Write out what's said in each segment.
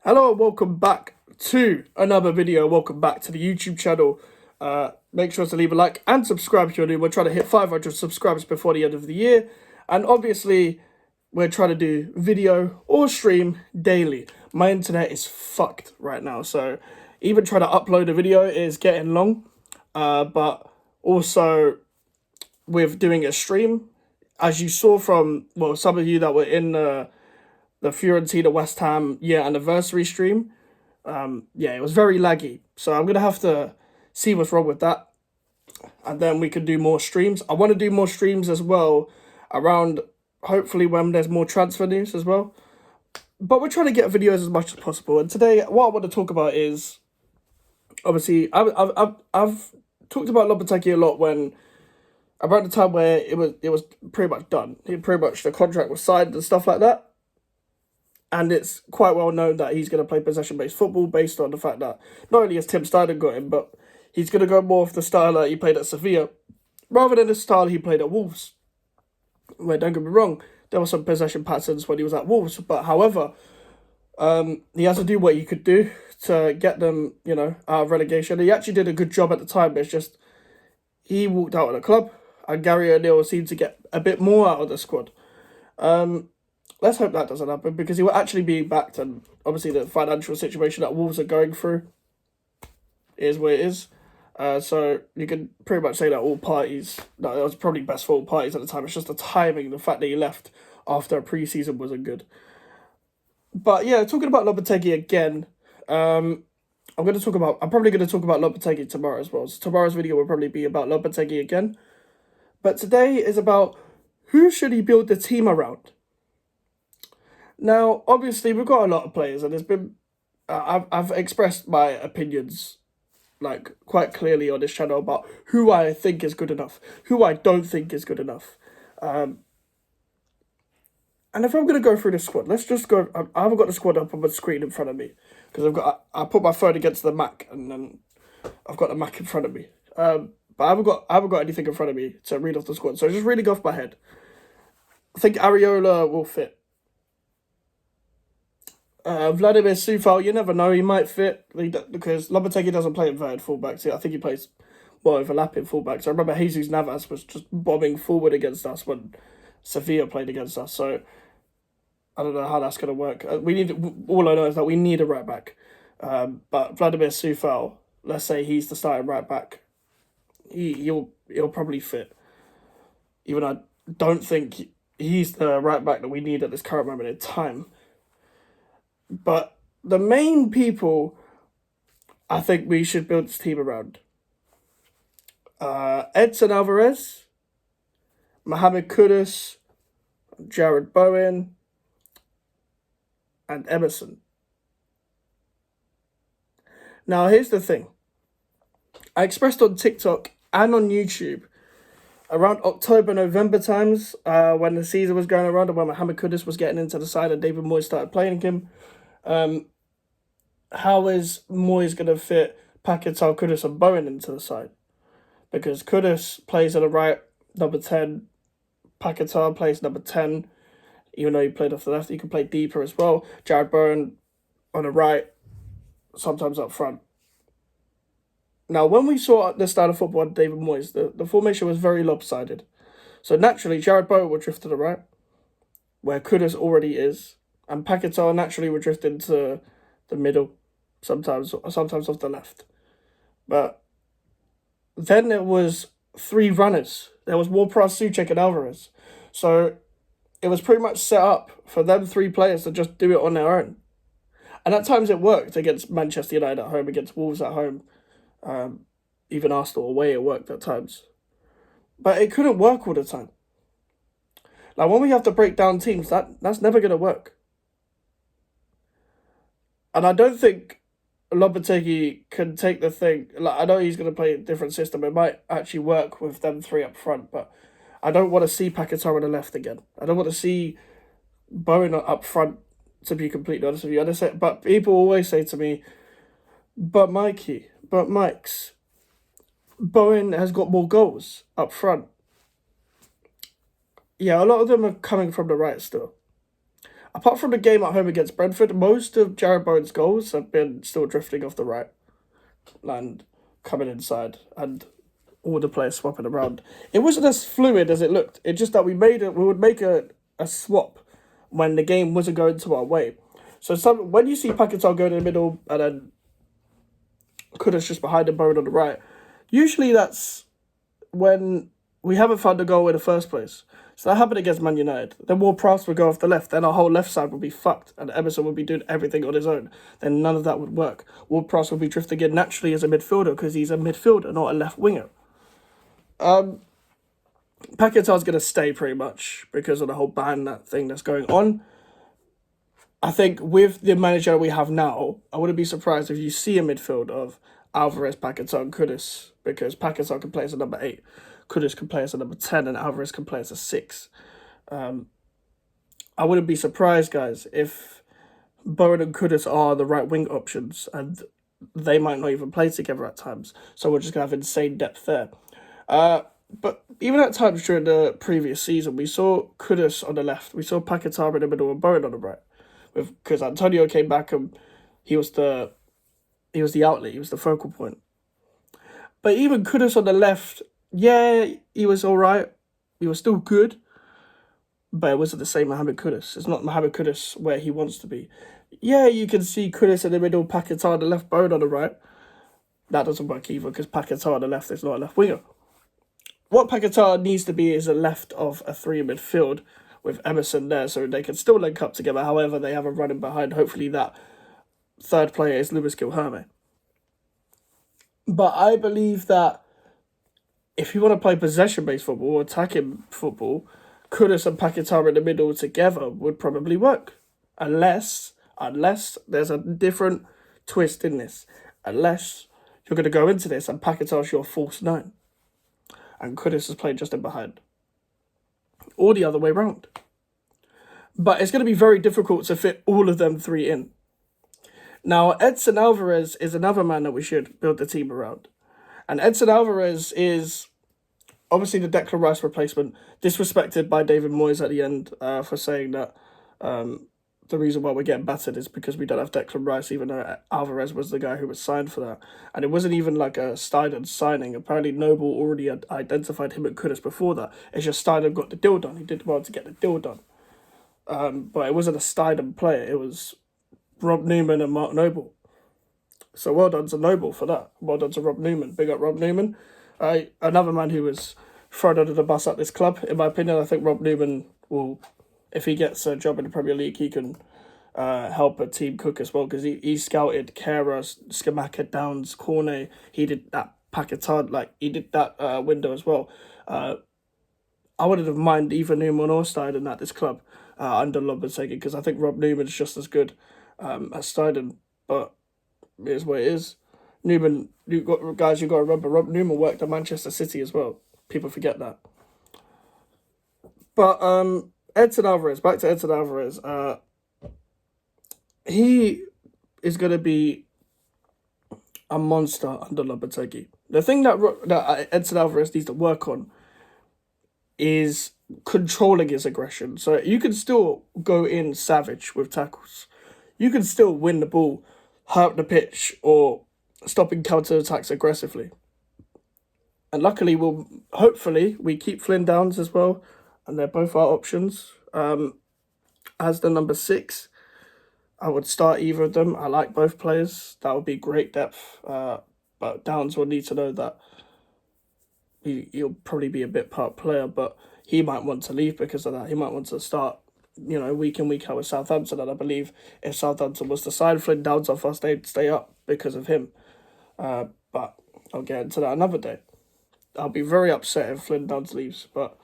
Hello and welcome back to another video. Welcome back to the YouTube channel. Make sure to leave a like and subscribe if you're new. We're trying to hit 500 subscribers before the end of the year. And obviously, we're trying to do video or stream daily. My internet is fucked right now. So even trying to upload a video is getting long. But also with doing a stream, as you saw from, well, some of you that were in the Fiorentina West Ham year anniversary stream, it was very laggy. So I'm gonna have to see what's wrong with that, and then we can do more streams. I want to do more streams as well around, hopefully, when there's more transfer news as well. But we're trying to get videos as much as possible. And today, what I want to talk about is, obviously, I've talked about Lopetegui a lot when around the time where it was pretty much done. The contract was signed and stuff like that. And it's quite well known that he's going to play possession-based football based on the fact that not only has Tim Steiner got him, but he's going to go more of the style that he played at Sevilla rather than the style he played at Wolves. Where, don't get me wrong, there were some possession patterns when he was at Wolves, but however, he has to do what he could do to get them, out of relegation. He actually did a good job at the time, but it's just he walked out of the club, and Gary O'Neill seemed to get a bit more out of the squad. Let's hope that doesn't happen, because he will actually be backed, and obviously the financial situation that Wolves are going through is what it is. So you can pretty much say that all parties, that was probably best for all parties at the time. It's just the timing, the fact that he left after a pre-season wasn't good. But yeah, talking about Lopetegui again, I'm probably going to talk about Lopetegui tomorrow as well. So tomorrow's video will probably be about Lopetegui again. But today is about who should he build the team around. Now, obviously, we've got a lot of players, and there's been, I've expressed my opinions, quite clearly on this channel about who I think is good enough, who I don't think is good enough. And if I'm going to go through the squad, let's just go. I haven't got the squad up on the screen in front of me, because I put my phone against the Mac, and then I've got the Mac in front of me. But I haven't got anything in front of me to read off the squad, so just reading off my head. I think Areola will fit. Vladimir Sufal, you never know, he might fit, because Lopetegui doesn't play inverted fullbacks. I think he plays more overlapping fullbacks. I remember Jesus Navas was just bombing forward against us when Sevilla played against us, so I don't know how that's going to work. All I know is that we need a right back. But Vladimir Sufal, let's say he's the starting right back, he'll probably fit. Even I don't think he's the right back that we need at this current moment in time. But the main people I think we should build this team around: Edson Alvarez, Mohamed Kudus, Jared Bowen, and Emerson. Now, here's the thing. I expressed on TikTok and on YouTube around October, November times, when the season was going around and when Mohamed Kudus was getting into the side and David Moyes started playing him. How is Moyes going to fit Paquetá, Kudus and Bowen into the side? Because Kudus plays on the right, number 10. Paquetá plays number 10. Even though he played off the left, he can play deeper as well. Jared Bowen on the right, sometimes up front. Now, when we saw the style of football under David Moyes, the formation was very lopsided. So naturally, Jared Bowen would drift to the right, where Kudus already is. And Paquetá naturally would drift into the middle, sometimes off the left. But then there was three runners. There was Ward-Prowse, Souček and Alvarez. So it was pretty much set up for them three players to just do it on their own. And at times it worked against Manchester United at home, against Wolves at home. Even Arsenal away, it worked at times. But it couldn't work all the time. Like, when we have to break down teams, that's never going to work. And I don't think Lopetegui can take the thing. I know he's going to play a different system. It might actually work with them three up front, but I don't want to see Paquetá on the left again. I don't want to see Bowen up front, to be completely honest with you. But people always say to me, but Mike's, Bowen has got more goals up front. Yeah, a lot of them are coming from the right still. apart from the game at home against Brentford, most of Jarrod Bowen's goals have been still drifting off the right and coming inside, and all the players swapping around. It wasn't as fluid as it looked. It's just that we would make a swap when the game wasn't going to our way. So when you see Paquetá go in the middle and then Kudus just behind him, Bowen on the right, usually that's when we haven't found a goal in the first place. So that happened against Man United. Then Ward-Prowse would go off the left. Then our whole left side would be fucked. And Emerson would be doing everything on his own. Then none of that would work. Ward-Prowse would be drifting in naturally as a midfielder because he's a midfielder, not a left winger. Paquetá's going to stay pretty much because of the whole ban, that thing that's going on. I think with the manager we have now, I wouldn't be surprised if you see a midfield of Alvarez, Paquetá and Kudus, because Paquetá can play as a number 8. Kudus can play as a number 10 and Alvarez can play as a 6. I wouldn't be surprised, guys, if Bowen and Kudus are the right wing options and they might not even play together at times. So we're just going to have insane depth there. But even at times during the previous season, we saw Kudus on the left. We saw Paquetá in the middle and Bowen on the right. Because Antonio came back and he was the outlet, he was the focal point. But even Kudus on the left, yeah, he was all right. He was still good. But it wasn't the same Mohamed Kudus. It's not Mohamed Kudus where he wants to be. Yeah, you can see Kudus in the middle, Paquetá on the left, Bowen on the right. That doesn't work either because Paquetá on the left is not a left winger. What Paquetá needs to be is a left of a 3 midfield with Emerson there so they can still link up together. However, they have a running behind. Hopefully that third player is Lewis Gilherme. But I believe that if you want to play possession-based football or attacking football, Kudus and Paquetá in the middle together would probably work. Unless there's a different twist in this. Unless you're going to go into this and Paquetá's your false 9. And Kudus is playing just in behind. Or the other way round. But it's going to be very difficult to fit all of them 3 in. Now, Edson Alvarez is another man that we should build the team around. And Edson Alvarez is obviously the Declan Rice replacement, disrespected by David Moyes at the end for saying that the reason why we're getting battered is because we don't have Declan Rice, even though Alvarez was the guy who was signed for that. And it wasn't even like a Steinen signing. Apparently Noble already had identified him and Kudus before that. It's just Steinen got the deal done. He did well to get the deal done. But it wasn't a Steinen player. It was Rob Newman and Mark Noble. So well done to Noble for that. Well done to Rob Newman. Big up Rob Newman. Another man who was thrown under the bus at this club. In my opinion, I think Rob Newman will, if he gets a job in the Premier League, he can help a team cook as well, because he scouted Kera, Skamaka, Downs, Cornet. He did that Paquetá, he did that window as well. I wouldn't have minded either Newman or Steinen at this club under Lopetegui, because I think Rob Newman's just as good as Steinen, but it is what it is. Newman, you've got to remember, Rob Newman worked at Manchester City as well. People forget that. But Edson Alvarez, back to Edson Alvarez. He is going to be a monster under Lopetegui. The thing that Edson Alvarez needs to work on is controlling his aggression. So you can still go in savage with tackles. You can still win the ball, hurt the pitch, or stopping counter-attacks aggressively. And luckily, hopefully, we keep Flynn Downs as well, and they're both our options. As the number 6, I would start either of them. I like both players. That would be great depth. But Downs will need to know that he'll probably be a bit part player, but he might want to leave because of that. He might want to start, week in, week out with Southampton. And I believe if Southampton was to sign Flynn Downs off us, they'd stay up because of him. But I'll get into that another day. I'll be very upset if Flynn Downs leaves, but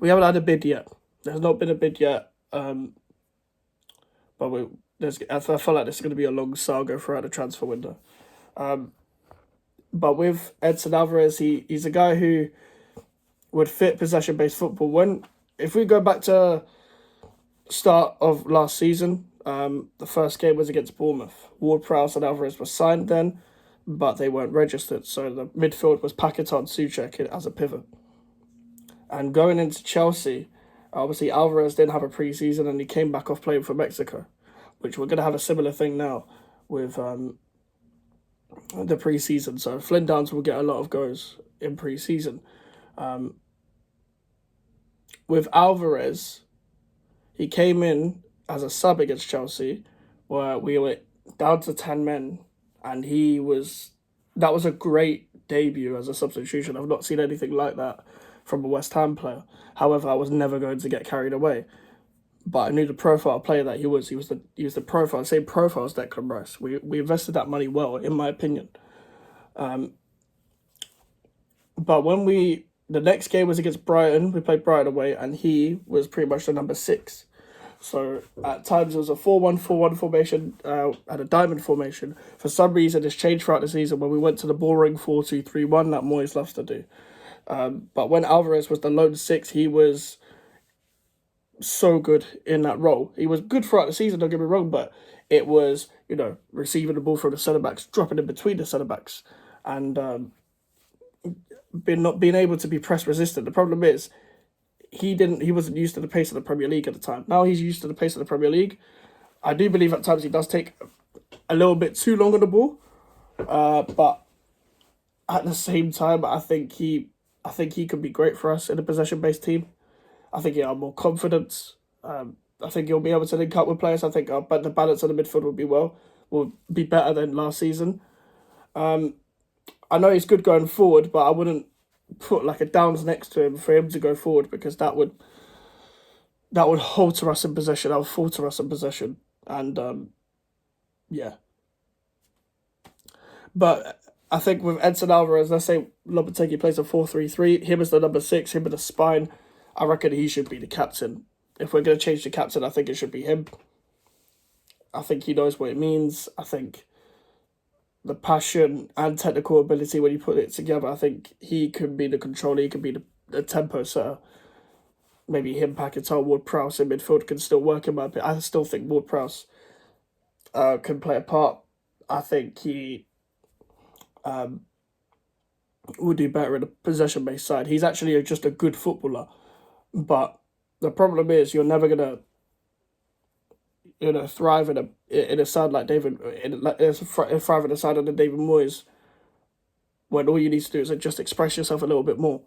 we haven't had a bid yet. There's not been a bid yet. But I feel like this is going to be a long saga throughout the transfer window. But with Edson Alvarez, he's a guy who would fit possession-based football. If we go back to start of last season, the first game was against Bournemouth. Ward-Prowse and Alvarez were signed then, but they weren't registered. So the midfield was Paquetá and Souček as a pivot. And going into Chelsea, Obviously, Alvarez didn't have a preseason and he came back off playing for Mexico, which we're going to have a similar thing now with the preseason. So Flynn Downs will get a lot of goals in preseason. With Alvarez, he came in as a sub against Chelsea, where we were down to 10 men, and that was a great debut as a substitution. I've not seen anything like that from a West Ham player. However, I was never going to get carried away. But I knew the profile player that he was. He was the profile, same profile as Declan Rice. We invested that money well, in my opinion. But the next game was against Brighton. We played Brighton away, and he was pretty much the number 6. So at times it was a 4-1-4-1 formation, and a diamond formation. For some reason, it's changed throughout the season when we went to the boring 4-2-3-1 that Moyes loves to do. But when Alvarez was the lone 6, he was so good in that role. He was good throughout the season, don't get me wrong, but it was, receiving the ball from the centre-backs, dropping in between the centre-backs, and not being able to be press resistant. The problem is, he wasn't used to the pace of the Premier League at the time. Now he's used to the pace of the Premier League. I do believe at times he does take a little bit too long on the ball, but at the same time, I think he could be great for us in a possession-based team. I think he'll have more confidence. I think he'll be able to link up with players. I think but the balance of the midfield will be better than last season. I know he's good going forward, but I wouldn't put like a Downs next to him for him to go forward, because that would halter us in possession. That would falter us in possession, and yeah. But I think with Edson Alvarez, let's say Lopetegui plays a 4-3-3, him as the number 6, him as the spine, I reckon he should be the captain. If we're going to change the captain, I think it should be him. I think he knows what it means. I think the passion and technical ability, when you put it together, I think he could be the controller, he could be the tempo setter. Maybe him, Paquetá, Ward-Prowse in midfield can still work in my opinion. I still think Ward-Prowse can play a part. I think he would do better in a possession-based side. He's actually just a good footballer. But the problem is, you're never going to thrive in a side like thrive in a side under David Moyes, when all you need to do is just express yourself a little bit more.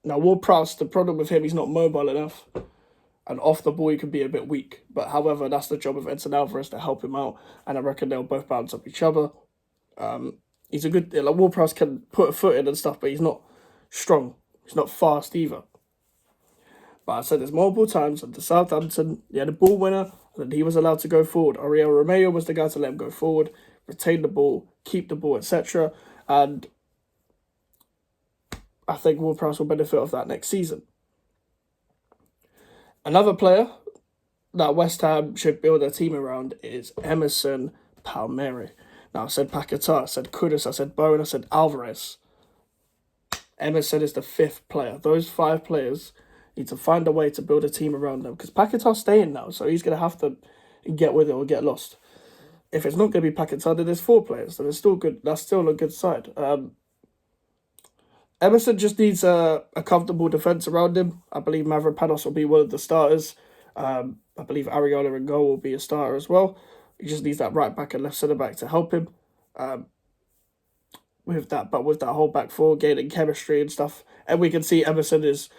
Now, Ward-Prowse, the problem with him, he's not mobile enough, and off the ball he can be a bit weak. But however, that's the job of Edson Alvarez to help him out, and I reckon they'll both bounce up each other. He's a good, Ward-Prowse can put a foot in and stuff, but he's not strong. He's not fast either. But I said this multiple times at the Southampton, he had a ball winner, and he was allowed to go forward. Ariel Romeo was the guy to let him go forward, retain the ball, keep the ball, etc. And I think Ward-Prowse will benefit of that next season. Another player that West Ham should build their team around is Emerson Palmieri. Now, I said Paquetá, I said Kudus, I said Bowen, I said Alvarez. Emerson is the 5th player. Those 5 players need to find a way to build a team around them, because Paquetá's staying now, so he's going to have to get with it or get lost. If it's not going to be Paquetá, then there's 4 players, then it's still good. That's still a good side. Emerson just needs a comfortable defence around him. I believe Mavropanos will be one of the starters. I believe Areola in goal will be a starter as well. He just needs that right back and left centre back to help him. With that whole back four gaining chemistry and stuff, and we can see Emerson is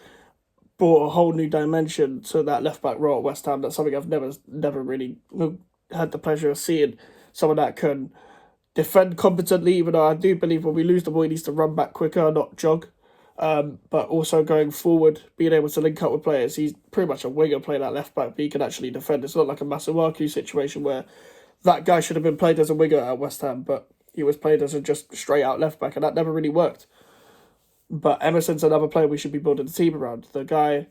brought a whole new dimension to that left back role at West Ham. That's something I've never really had the pleasure of seeing. Someone that can defend competently, even though I do believe when we lose the ball, he needs to run back quicker, not jog. But also going forward, being able to link up with players. He's pretty much a winger playing that left back, but he can actually defend. It's not like a Masuaku situation where that guy should have been played as a winger at West Ham, but he was played as a just straight out left back, and that never really worked. But Emerson's another player we should be building a team around. The guy,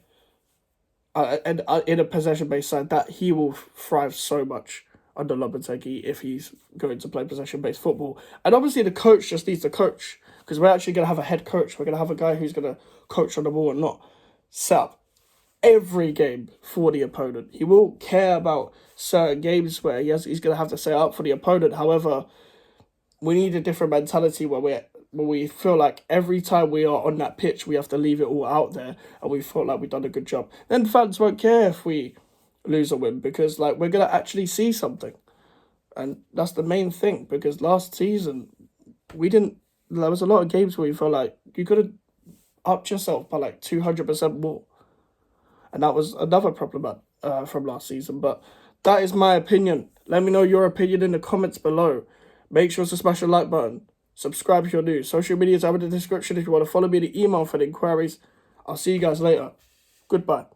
and in a possession-based side, that he will thrive so much under Lopetegui if he's going to play possession-based football. And obviously the coach just needs to coach, because we're actually going to have a head coach. We're going to have a guy who's going to coach on the ball and not set up every game for the opponent. He will care about certain games where he's going to have to set up for the opponent. However, we need a different mentality where we're where we feel like every time we are on that pitch, we have to leave it all out there, and we feel like we've done a good job. Then fans won't care if we lose or win, because like we're gonna actually see something, and that's the main thing. Because last season we didn't. There was a lot of games where you felt like you could have upped yourself by like 200% more, and that was another problem from last season. But that is my opinion. Let me know your opinion in the comments below. Make sure to smash the like button. Subscribe if you're new. Social media is down in the description if you want to follow me. The email for the inquiries. I'll see you guys later. Goodbye.